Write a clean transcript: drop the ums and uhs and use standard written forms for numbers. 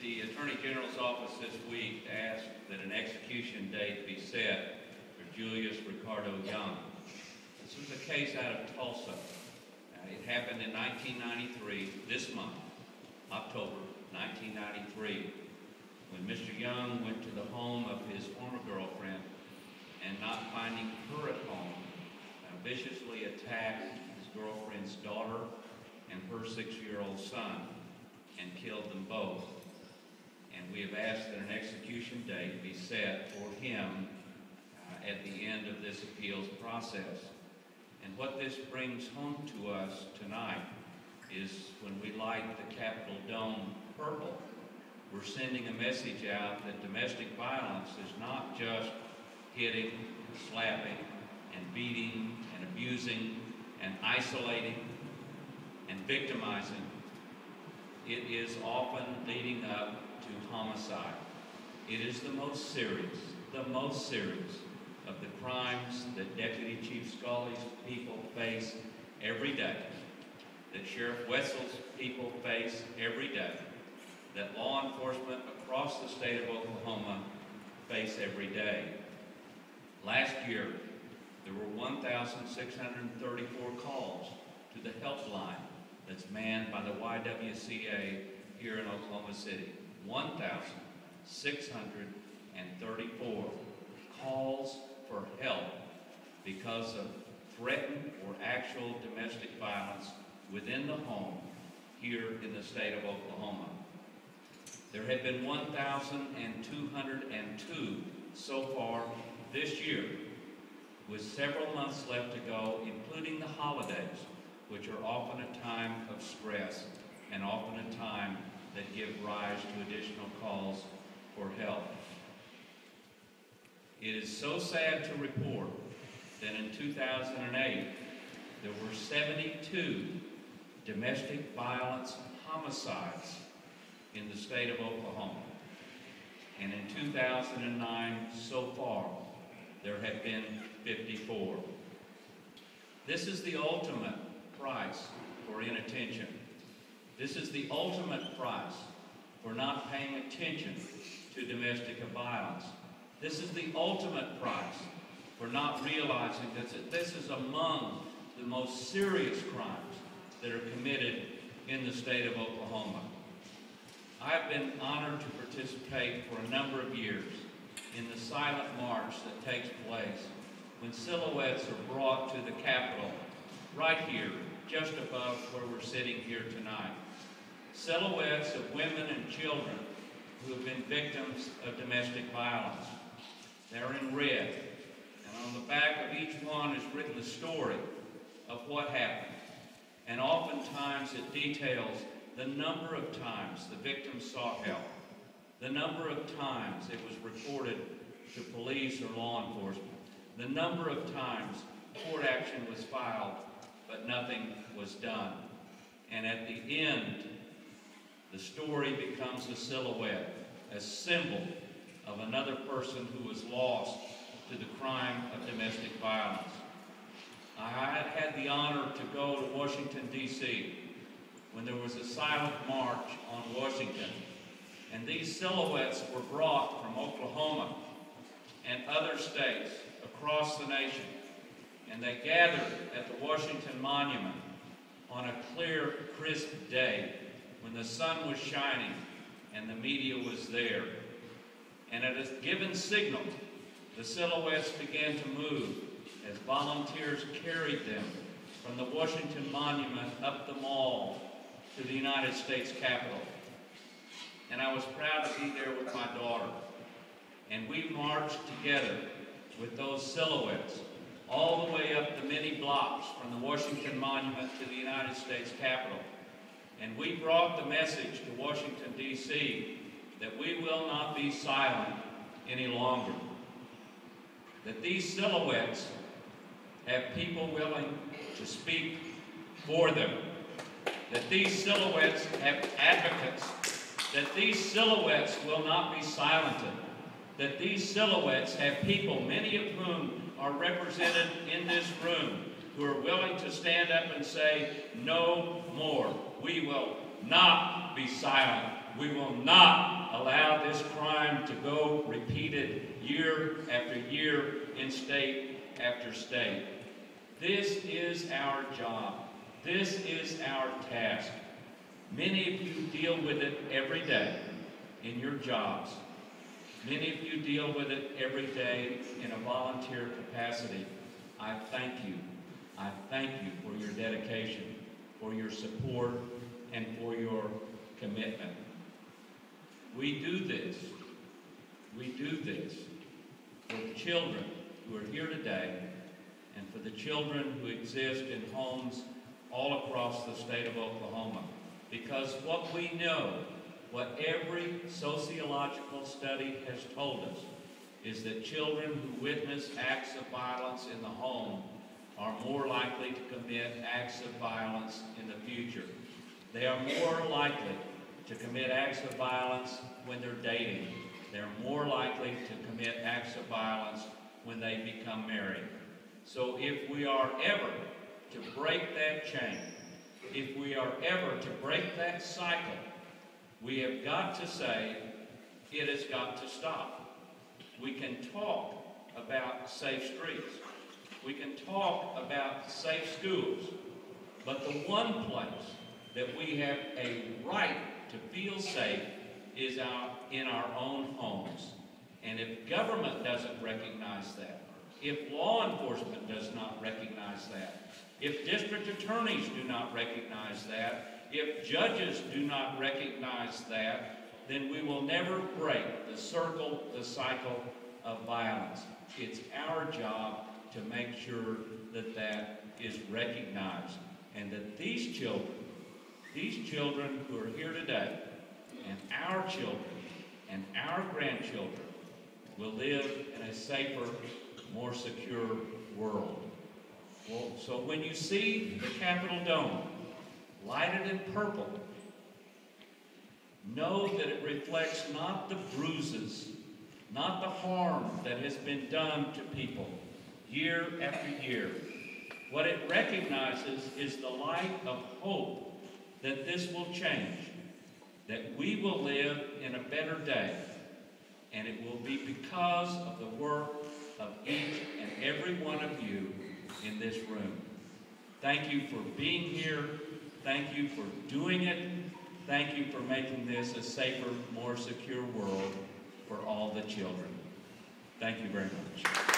The Attorney General's office this week asked that an execution date be set for Julius Ricardo Young. This was a case out of Tulsa. It happened in 1993, this month, October 1993, when Mr. Young went to the home of his former girlfriend and, not finding her at home, viciously attacked his girlfriend's daughter and her 6-year-old son and killed them both. And we have asked that an execution date be set for him at the end of this appeals process. And what this brings home to us tonight is when we light the Capitol dome purple, we're sending a message out that domestic violence is not just hitting, slapping, and beating, and abusing, and isolating, and victimizing. It is often leading up to homicide. It is the most serious of the crimes that Deputy Chief Scully's people face every day, that Sheriff Wetzel's people face every day, that law enforcement across the state of Oklahoma face every day. Last year, there were 1,634 calls to the helpline that's manned by the YWCA here in Oklahoma City. 1,634 calls for help because of threatened or actual domestic violence within the home here in the state of Oklahoma. There have been 1,202 so far this year, with several months left to go, including the holidays, which are often a time of stress and often a time that give rise to additional calls for help. It is so sad to report that in 2008, there were 72 domestic violence homicides in the state of Oklahoma. And in 2009, so far, there have been 54. This is the ultimate price for inattention. This is the ultimate price for not paying attention to domestic violence. This is the ultimate price for not realizing that this is among the most serious crimes that are committed in the state of Oklahoma. I have been honored to participate for a number of years in the silent march that takes place when silhouettes are brought to the Capitol, right here, just above where we're sitting here tonight. Silhouettes of women and children who have been victims of domestic violence. They're in red, and on the back of each one is written the story of what happened. And oftentimes it details the number of times the victim sought help, the number of times it was reported to police or law enforcement, the number of times court action was filed, but nothing was done. And at the end, the story becomes a silhouette, a symbol of another person who was lost to the crime of domestic violence. I had the honor to go to Washington, D.C. when there was a silent march on Washington. And these silhouettes were brought from Oklahoma and other states across the nation. And they gathered at the Washington Monument on a clear, crisp day when the sun was shining and the media was there. And at a given signal, the silhouettes began to move as volunteers carried them from the Washington Monument up the mall to the United States Capitol. And I was proud to be there with my daughter. And we marched together with those silhouettes all the way up the many blocks from the Washington Monument to the United States Capitol. And we brought the message to Washington, D.C. that we will not be silent any longer. That these silhouettes have people willing to speak for them. That these silhouettes have advocates. That these silhouettes will not be silenced. That these silhouettes have people, many of whom are represented in this room, who are willing to stand up and say, no more. We will not be silent We will not allow this crime to go repeated year after year in state after state. This is our job. This is our task. Many of you deal with it every day in your jobs. Many of you deal with it every day in a volunteer capacity. I thank you. I thank you for your dedication, for your support, and for your commitment. We do this for the children who are here today and for the children who exist in homes all across the state of Oklahoma. Because what we know, what every sociological study has told us, is that children who witness acts of violence in the home are more likely to commit acts of violence in the future. They are more likely to commit acts of violence when they're dating. They're more likely to commit acts of violence when they become married. So if we are ever to break that chain, if we are ever to break that cycle, we have got to say, it has got to stop. We can talk about safe streets. We can talk about safe schools. But the one place that we have a right to feel safe is in our own homes. And if government doesn't recognize that, if law enforcement does not recognize that, if district attorneys do not recognize that, if judges do not recognize that, then we will never break the cycle of violence. It's our job to make sure that that is recognized and that these children who are here today, and our children and our grandchildren will live in a safer, more secure world. Well, so when you see the Capitol Dome lighted in purple, know that it reflects not the bruises, not the harm that has been done to people year after year. What it recognizes is the light of hope that this will change, that we will live in a better day, and it will be because of the work of each and every one of you in this room. Thank you for being here. Thank you for doing it. Thank you for making this a safer, more secure world for all the children. Thank you very much.